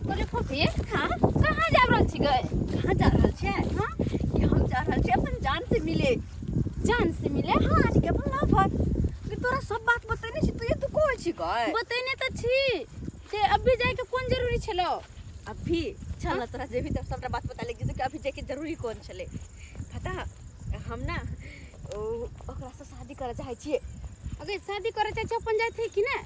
बोले फूफी हाँ कहाँ जा रहल छी गए? कहाँ जा रहल छे? हाँ कि हम जा रहल छे अपन जान से मिले। जान से मिले? हाँ आज के अपन लवर कि तोरा सब बात बतैने छी, तू कोइ छी गए? बतैने तो छी ते अभी जाए के कौन जरूरी छलो? अभी चल ना तोरा जेबी तब सबटा बात बता ले कि अभी जाके जरूरी कौन छले। पता हम ना ओकरा से शादी करे चाहे छिए। अगर शादी करे चाहे अपन जाए थे कि ना?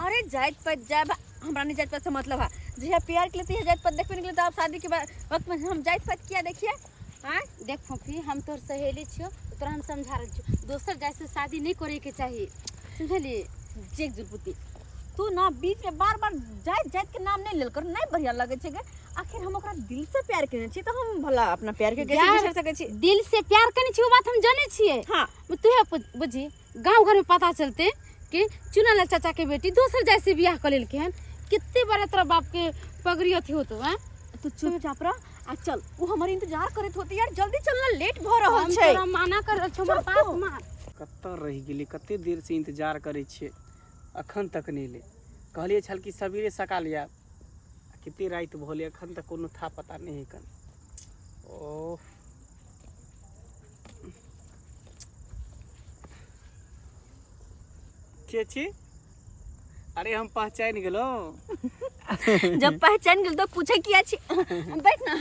अरे जात पात जाब हमरा नहीं जात पात से मतलब है। जहिया प्यार के लिए जात पात देखबे निकले तो आप शादी के वक्त में हम जात पात किया देखिए। हाँ देख फूफी हम तोर सहेली छियो तोरा हम समझा रही छियो दोसर जैसे शादी नहीं करे के चाहिए समझली। जेक जुलपुती तू ना बीच में बार बार जात जात के नाम नहीं लेल कर, नहीं बढ़िया लगे छे। आखिर हम ओकरा दिल से प्यार करने छी तो हम भला अपना प्यार के कैसे बिसर सके छी? दिल से प्यार करने छी वो बात हम जाने छिए। हां तू बुझी गांव घर में पता चलते कि चुनाला चाचा के बेटी दोसर जैसे बियाह कर लेल के हन कितने बार तेरा बाप के पगड़ी अथी होतो हैं। तू चुपचाप रह आ चल। वो हमार इंतजार करत होती यार, जल्दी चल ना, लेट भ रहल हम छै। तोरा माना कर छ हमर बात मान। कत्ता रह गेली, कते देर से इंतजार करे छे अखन तक नहीं ले। कहलिए छल कि सवेरे सकाल या कितनी रात भोले अखन तक कोनो था पता नहीं कन। ओह चेची अरे हम पहचान गेलो। जब पहचान गेल तो पूछे किया छी? बैठ ना।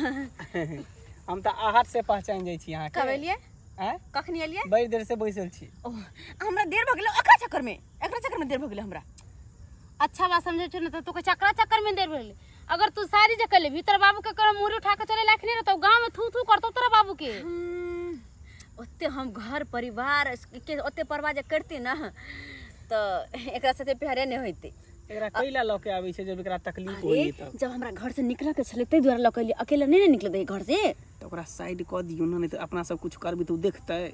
हम तो आहट से पहचान जाई छी। यहाँ कब एलिए? हैं कखनी एलिए? बड़ी देर से बैसल छी। हमरा देर भ गेल एकरा चक्कर में देर भ गेल हमरा। अच्छा बात समझे छ न तो चक्कर चक्कर में देर भेल। अगर तू सारी जगह ले भीतर बाबू के कर मुरी उठा के चले लाख नहीं रहतो गांव में थू थू करतो तेरा बाबू के। ओते हम घर परिवार के ओते परवाह जे करती ना तो एकरा साथे प्यारे नहीं होइते। एकरा कैला लके आबै छै जब एकरा तकलीफ होई त? जब हमरा घर से निकला के छले तै द्वारा लके लिए, अकेला नहीं निकले दे घर से। तो ओकरा साइड क दियो ना, नहीं तो अपना सब कुछ करबी तो देखतै।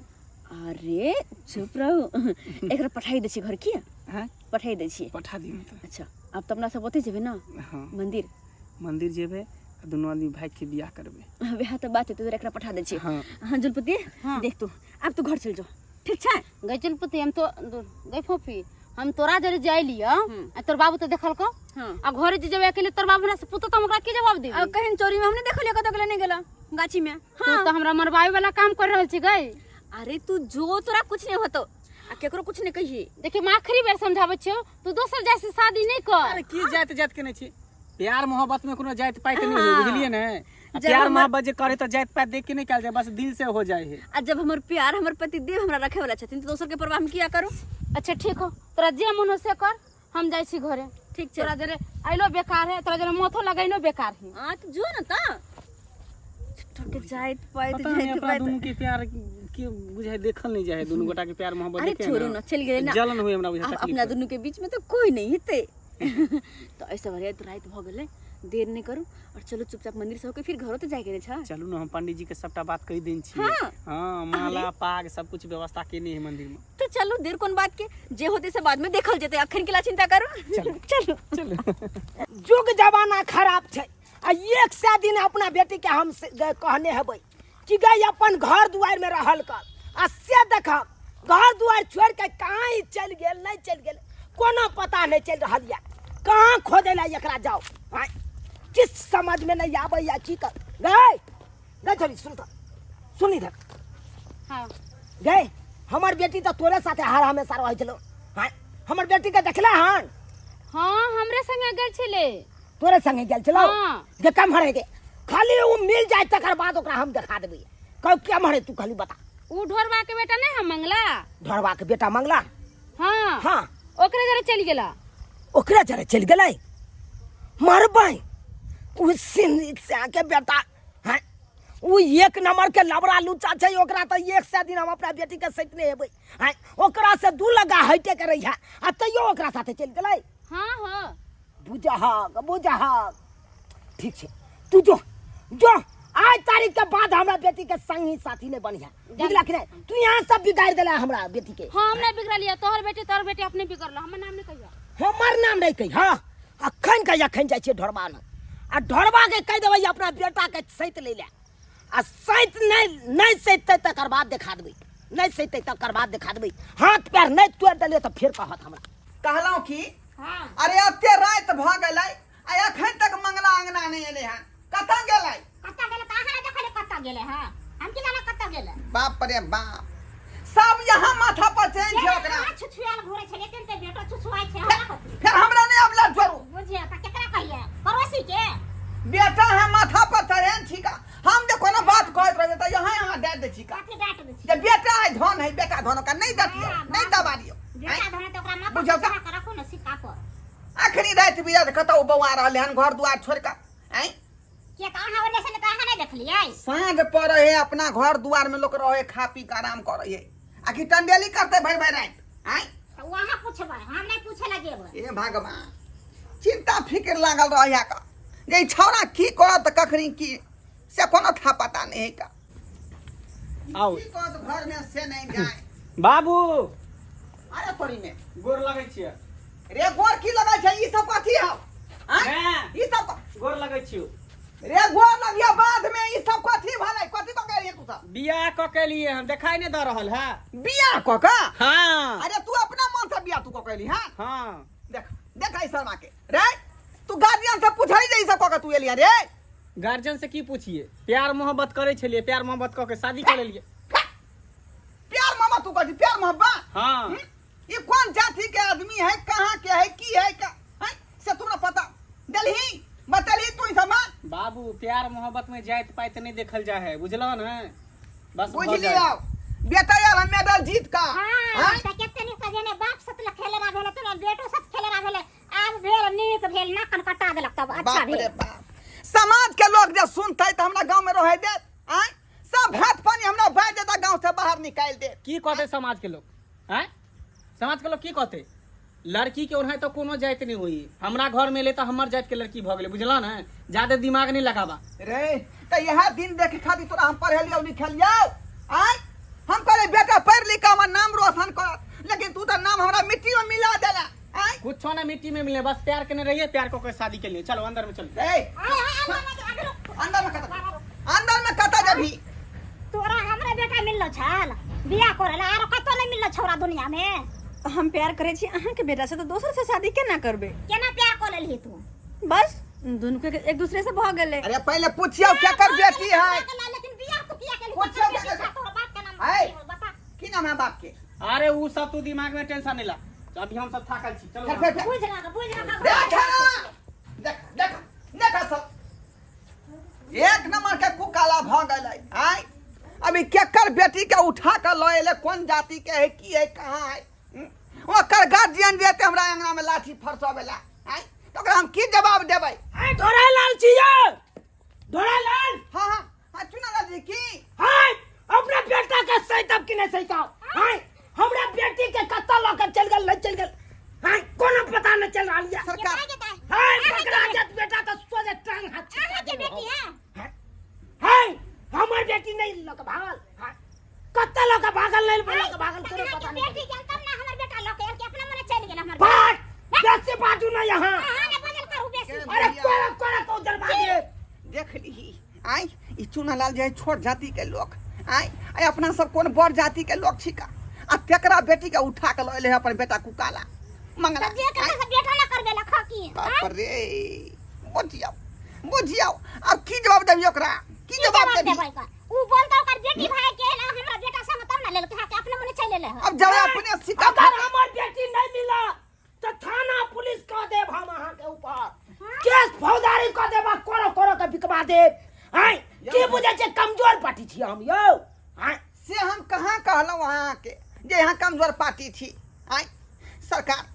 अरे चुप रहो। एकरा पठाई दे छी घर की? हां पठाई दे छी। पठा दियो न त। अच्छा अब तो अपना सब ओते जेबे ना? हां मंदिर जेबे दोनों आदमी भाई के बियाह करबे। बियाह तो बात है तो एकरा पठा दे छी। हां हां जुलपति देख तू अब तू घर चल जा, ठीक छै? गई चलपुती हम तो गई फूफी हम तोरा जरे जाई लिया तोर बाबू तो देखल को। हां आ घरे जे जबे अकेले तोर बाबू ना से पुतो त हमरा की जवाब देबी? कहीं चोरी में हमने देखलिए कत गेला नहीं गेला गाछी में। हां तो हमरा मरवाई वाला काम कर रहल छी गई। अरे तू जो तोरा कुछ नहीं होतो आ केकरो कुछ नहीं कहिए। देखिए मैं आखिरी बार समझाबै छियो तू दोसर जैसे शादी नहीं कर। अरे की जात जात के नहीं छी? प्यार मोहब्बत में कोनो जात पात नहीं हो, बुझलिए ना? प्यार मोहब्बत जे करे तो जात पात देख के नहीं कल जाए, बस दिल से हो जाए है। आ जब हमर प्यार हमर पति देव हमरा रखे वाला छथिन तो दोसर के परवाह हम किया करू? अच्छा ठीक हो तोरा जे मन हो से कर, हम जाई छी घरे। ठीक छै? तोरा जरे आइलो बेकार है, तोरा जरे माथो लगाइनो बेकार है। हां तो जो ना ता छोटे जात पात पता नहीं अपना दोनों के प्यार के बुझाए देखल नहीं जाए, दोनों गोटा के प्यार मोहब्बत अरे देखे छोड़ो ना, चल गेले ना। जलन हुई हमरा बुझा अब तकलीफ। अपना दोनों के बीच में तो कोई नहीं हिते। तो ऐसा भरिया तो रात भ गेले, देर नहीं करू और चलो चुपचाप मंदिर से होके फिर घरो तो जाए के छ। चलू ना हम पंडित जी के सबटा बात कह देन छी। हाँ। हां माला पाग सब कुछ व्यवस्था केने है मंदिर में। तो चलो देर कौन बात के, जे होते से बाद में देखल जेते, अखन के ला चिंता करू। चलो चलो जुग जमाना खराब छै आ एक से दिन अपना बेटी के हम कहने हेबै कि गई अपन घर दुआर में रहल कर आ से देख घर दुआर छोड़ के कहाँ ही चल गेल नहीं चल गेल कोनो पता नहीं चल रहा है। कहाँ खोजे ला एकरा जाओ? हाँ किस समझ में नहीं आवे या की कर गए गए चली सुन इधर। हां गए हमर बेटी तो तोरे साथे हर हमेशा रह चलो। हाँ हमर बेटी के देखला हन? हां हमरे संगे गेल छले। तोरे संगे गेल चलो? हां जे कम हरे के खाली वो मिल जाए तकर बाद ओकरा हम दिखा देबे। कब क्या मरे तू खाली बता। उ ढोरबा के बेटा नहीं हम मंगला? ढोरबा के बेटा मंगला? हां हाँ ओकरे जरे चल गेला। ओकरा जरे चल गेलै मरबै उस से आके बेटा। हाँ वो एक नंबर के लबड़ा लुच्चा छै, ओकरा तो एक से दिन हम अपना बेटी के सैतने हेबै। हाँ ओकरा से दू लगा हटे के रही है आ तैयो ओकरा साथे चल गेलै। हां हां बुझहक ठीक छै तू जो आज तारीख के बाद हमरा बेटी के संगी साथी ने बनिया, बुझला कि नहीं? तू यहाँ सब बिगाड़ देला हमरा बेटी के। हम नहीं बिगड़लिया, तोहर बेटी अपने बिगड़ला, हमर नाम नहीं कहिया। हमर नाम नहीं कही। हाँ अखन जाय छियै ढोरबा न आ ढोरबा के कह देबै अपना बेटा के सैत ले ले आ सैत नहीं सैतै तकर बाद देखा देबै, नहीं सैतै तकर बाद देखा देबै। हाथ पैर नहीं तोड़ देलियै तो फिर कहत हमरा। कहलौं कि हां अरे अब ते रात भ गेलै आ अखन तक मंगला अंगना गेले हां हम की जाने कत गेले बाप रे बाप सब यहाँ माथा पर चैन छै ओकरा छुछुआल घोरे छले तेते बेटा छुछुआई छै हमरा कथी फिर हमरा नहीं अब लड़ छोड़ू बुझिया त केकरा कहिए पड़ोसी के बेटा है माथा पर चढ़ेन छिका हम जे कोनो बात कहत रहे त यहाँ दे दे छिका कथी डांट दे छी जे बेटा है धन है बेटा धन का नहीं दतियो नहीं दबारियो बेटा धने तो ओकरा मां बुझौ पर त? रखो न सिक्का पर आखिरी रात बिया कतौ बौआ रहले हन घर दुआर छोड़ के हैं के त अहाँ ओने से त अहाँ नहीं देखलियै सांझ पर है अपना घर दुआर में लोग रहे खा पी के आराम करे है आखिर टंडेली करते भाई भाई रात हैं त वहां पूछबै हम नहीं पूछे लगे ए भगवान चिंता फिक्र लागल रहिया का जे छौरा की करत कखनी की से कोनो था पता नहीं है का आओ की करत घर में से नहीं जाए बाबू अरे तोरी में गोर लगै छियै रे गोर की लगा छै ई सब कथी हौ हैं? ई सब गोर लगै छियै रे गोर लगिया बाद में ई सब कथी भलै कथी क गेलिए तू सब बियाह क के लिए हम देखाई नहीं द रहल है बियाह क का हाँ अरे तू अपना मन से बियाह तू क केली हां हाँ देख देख ई शर्मा के रे तू गार्जियन से पूछै जे ई सब क के तू एलिया रे गार्जियन से की पूछिए प्यार मोहब्बत करे छलिए प्यार मोहब्बत क के शादी कर लेलिए प्यार मोहब्बत तू कहती प्यार मोहब्बत हाँ ये कौन जाति के आदमी है कहाँ के है की है का है से तुम्हें पता दिल्ली बतली तू समान बाबू प्यार मोहब्बत में जात पात नहीं देखल जा है बुझलो न बस बुझ हो जाए। लिया बेटा यार मेडल जीत का हां त केते नि कजने बाप सत ल खेले रा भेले तो बेटो सत खेले रा भेले आज भेल नीक भेल ना कन कटा देलक तब अच्छा बाप रे भेल बाप समाज के लोग जो सुनते तो हमरा गांव में रहे दे हैं सब हाथ पानी हमरा बाज देता गांव से बाहर निकाल दे की कहते समाज के लोग हैं समाज के लोग की कहते लड़की के ओढ़ाई तो कोनो जात नहीं हुई हमरा घर में ले तो हमर जात के लड़की भ गेले बुझला न ज्यादा दिमाग नहीं लगावा रे तो यह दिन देखे खातिर तोरा हम पढ़े लियो लिखलियो हैं हम करे बेटा पढ़ लिख के हमर नाम रोशन कर लेकिन तू तो नाम हमरा मिट्टी में मिला देला हैं कुछ ना मिट्टी में मिले बस प्यार करने रहिए प्यार को शादी के लिए चलो अंदर में चलो रे अंदर में कता जभी तोरा हमरा बेटा मिललो छल बियाह करला आरो कतो नहीं मिललो छोरा दुनिया में हम प्यार करे छी अहाँ के बेटा से तो दोसर से शादी केना करबे केना प्यार कर लेली तू बस दोनों के एक दूसरे से भाग गेले अरे पहले पूछियो केकर बेटी है लेकिन बियाह तू किया केली पूछियो केकर तोरा बाप के नाम है बता की नाम है बाप के अरे वो सब तू दिमाग में टेंशन नहीं ला अभी हम सब थाकल छी चलो फिर, फिर, बुझ रहा देख देख देख सब एक नंबर के कुकाला भ गेलै आय अभी केकर बेटी के उठा के ल एले कौन जाति के है की है कहां है ओकर गार्जियन देते हमरा अंगना में लाठी फरसावेला आय तो ओकरा हम की जवाब देबै हाय धोरालाल छियो धोरालाल हां हां हां चुनालाल जी की हाय अपना बेटा के सही तब कि नहीं सही का हाय हमरा बेटी के कत्ता लकर चल गेल नहीं चल गेल हाय कोनो पता नहीं चल रहा है सरकार हाय पकड़ा जत बेटा का सोजे टांग हाथ अहाँ के बेटी है हाय हमर बेटी नहीं लक भागल हाय कत्ता लक भागल नहीं लक भागल कोनो पता नहीं बेटी के तब ना हमर बेटा लोके के अपना मने चल गेल हमर बात जैसे बातू ना यहाँ अहाँ ने बदल करू बेसी अरे कोरा कोरा तो दरबार दे देख ली आय ई चुनालाल जे है छोट जाति के लोग आय आय अपना सब कोन बड़ जाति के लोग छिका आ तेकरा बेटी के उठा के लले अपन बेटा कुकाला मंगला तब जे कते से बेटा ना कर देला खकी बाप रे बुझियो अब की जवाब देबी ओकरा की जवाब देबी उ बोलता ओकर बेटी भाई के ना हमरा बेटा संग तब ना लेल के अपना मने चल ले अब जब अपने सिका अगर हमर बेटी नहीं मिला तो थाना पुलिस कह देब हम अहाँ के ऊपर केस फौजदारी कह देब कोरो कोरो के बिकवा देब हाय की बुझे छे कमजोर पार्टी छी हम यो हाय से हम कहां कहलौ वहां के जे यहां कमजोर पार्टी थी आय सरकार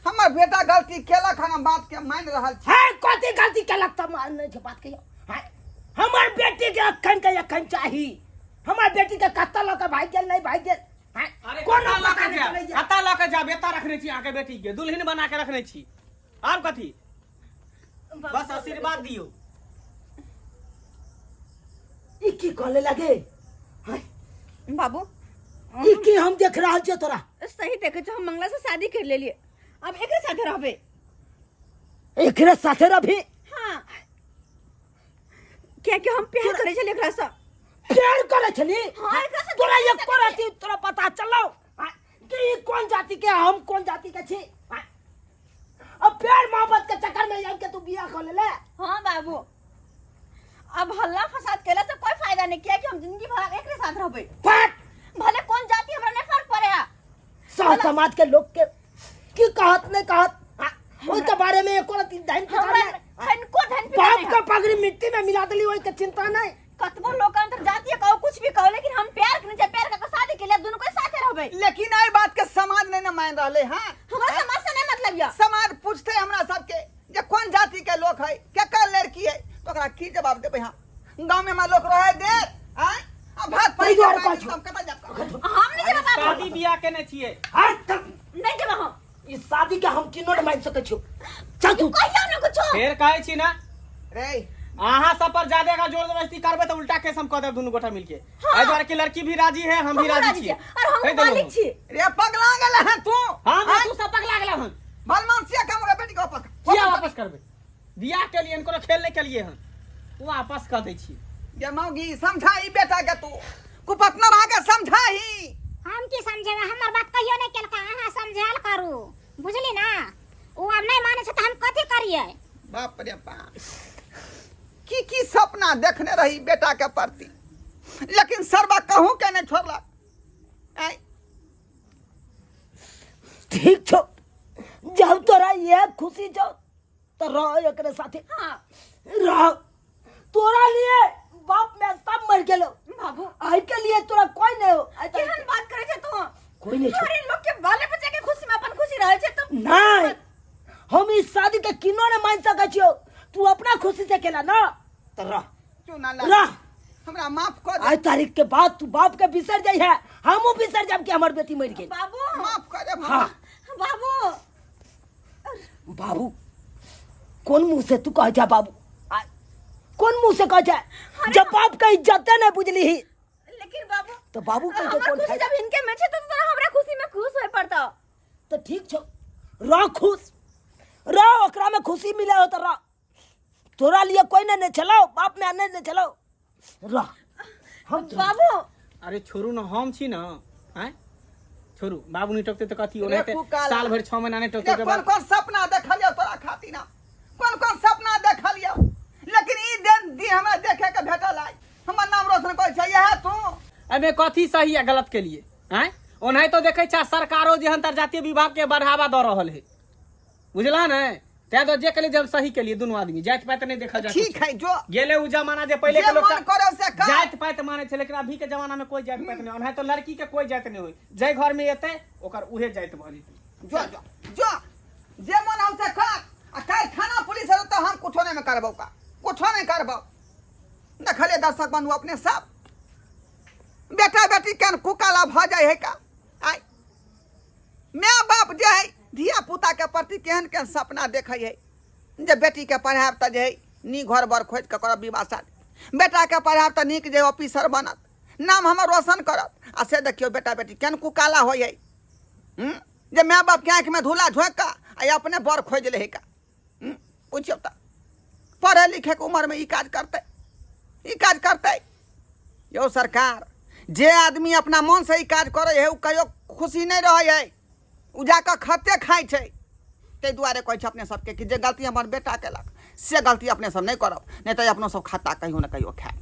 हमर बेटा गलती केलक हम बात के मान रहल छी हाय कथी गलती केलक त मान नहीं छै बात कहियो हाय हमर बेटी के अखन चाही हमर बेटी के कत्ता ल के भाग गेल नहीं भाग गेल हाय अरे कोनो कता पता लके नहीं जा कता लके जा बेटा रखने छी आके बेटी के दुल्हन बना के रखने छी आब कथी बस आशीर्वाद दियो ई की कहले लगे हाय बाबू ई की हम देख रहल छै तोरा सही देखे छ हम मंगला से शादी कर लेलिए अब एकरे साथे रहबे एकरे साथे रही हां क्या क्या हम प्यार करे छले एकरा से प्यार करे छली हाँ, एकरा से तोरा प्यार एक करती तोरा पता चलो हाय, कि ई कौन जाति के हम कौन जाति के छी हाय, अब प्यार मोहब्बत के चक्कर में जाके तू बियाह कर ले हां बाबू अब हल्ला फसाद केला से कोई फायदा नहीं किया कि हम जिंदगी भर एक साथ रहबे। फट भले कौन जाति हमरा नहीं फर्क पड़ेगा। सह समाज के लोग के की कहत नहीं कहत ओई के बारे में एको रति ध्यान को धन बाप का पगड़ी मिट्टी में मिला देली ओई के चिंता नहीं। कतबो लोग अंतर जातीय कहो कुछ भी कहो, लेकिन हम प्यार के नीचे प्यार का शादी के लिए दोनों को साथे रहबे। लेकिन आई बात के समाज नहीं न मान रहले हां। हमरा समाज से नहीं मतलब या। समाज पूछते हमरा सबके जे कौन जाति के लोग है, केकर लड़की है, तो ओकरा की जवाब देबे? हां गांव में हमार लोग रहे दे आय अब भात पाई तैयार हम कछु। कता जाब हम नहीं जवाब शादी बियाह केने छिए। नहीं जवाब हम इस शादी के हम किनो नहीं मान सके छु। चल तू कहियो न कुछ। फेर कहै छी ना रे अहाँ सब पर ज्यादा का जोर जबरदस्ती करबे तो उल्टा केस हम कह देब दुनू गोटा मिलके। एहि द्वारे कि लड़की भी राजी है, हम भी राजी छिए और हम मालिक छी। रे पगला गेल है तू। हां तू सब पगला गेला हन। बलमानसिया काम के बेटी को वापस किया वापस करबे? बियाह के लिए इनको खेल नहीं के लिए हन, तू वापस कर दै छी। ये मौगी समझाई बेटा के तू कुपतना रहा के समझाई। हम की समझेगा, हमार बात कहियो नहीं केलका, अहाँ समझाल करू, बुझली ना? वो अब नहीं माने से तो हम कथी करिए? बाप रे बाप की सपना देखने रही बेटा के प्रति, लेकिन सरबा कहूं के नहीं छोड़ला। ठीक छो, जब तोरा ये खुशी छो तो रह एकरे साथे। हां रह, तोरा लिए बाप में सब मर गेलो बाबू। आई के लिए तोरा कोई नहीं हो। आई केहन बात करे छे तू? कोई नहीं छो। अरे लोग के बाले बच्चे के खुशी में अपन खुशी रहे छे तो नहीं, हम इस शादी के किनो ने मान सके छियो। तू अपना खुशी से केला ना तो रह क्यों ना रह। हमरा माफ कर दे। आज तारीख के बाद तू बाप के बिसर जाई है, हमू बिसर जाब कि हमर बेटी मर गेल। बाबू माफ कर दे। हाँ बाबू बाबू कौन मुंह से तू कह जा बाबू? कौन मुंह से कह जा? जब बाप का इज्जत नहीं बुझली ही लेकिन बाबू तो बाबू कह के हमरा कौन खुशी फायदा? जब इनके में छे तो तोरा हमरा खुशी में खुश होय पड़ता। तो ठीक छो, रह खुश रह, ओकरा में खुशी मिले हो तो रह। तोरा लिए कोई नहीं चलाओ, बाप में नहीं चलाओ, रह। हम बाबू अरे छोरू न हम छी न, हैं छोरू बाबू नहीं टोकते तो कथी रे ओनाते फुकाला। साल भर 6 महीना नहीं टोकते के कौन बाद कौन सपना देखलियो तोरा खातिर ना, कौन कौन सपना देखलियो, लेकिन ई दिन हमरा देखे के भेटल आई। हमर नाम रोशन कर छै यह तू। एमे कथी सही है गलत के लिए? हैं ओनाही तो देखे छा सरकारो जे अंतर्जातीय विभाग के बढ़ावा द रहल है, बुझला न? ते तो जे के लिए जब सही के लिए दोनों आदमी जात पात नहीं देखा जाए। ठीक है जो गेले उ जमाना जे पहले जे के लोग मन करे से कर। जात पात माने छे, लेकिन अभी के जमाना में कोई जात पात नहीं। ओनाही तो लड़की के कोई जात नहीं होई, जय घर में एते ओकर उहे जात भरी। जो जो जो जे मन हमसे कर आ काल थाना पुलिस है तो हम कुछो नहीं में करबो का, कुछो नहीं करबो। देखले दर्शक बंधु अपने सब बेटा बेटी केन कुकाला भ जाय है का। आई माँ बाप जे है धिया पुता के प्रति केहन केहन सपना देखे है, जे बेटी के पढ़ाब त जे नी घर बर खोज के करब विवाह शादी, बेटा के पढ़ाब त नीक जे ऑफिसर बनत, नाम हमर रोशन करत। आ से देखियो बेटा बेटी केन कुकाला होय है, जे माँ बाप के आँख में धूला झोंक का आ अपने बर खोज ले का। पूछियो त पढ़े लिखे के उम्र में ई काज करते यो सरकार। जे आदमी अपना मन से ई काज करे है उ कहियो खुशी नहीं रहे है, उ जाकर खत्ते खाई छै। ते दुआरे कहै छै अपने सबके कि जे गलती हमर बेटा केलक से गलती अपने सब नहीं करब, नहीं तो अपनो सब खाता कहियो न कहियो खाए।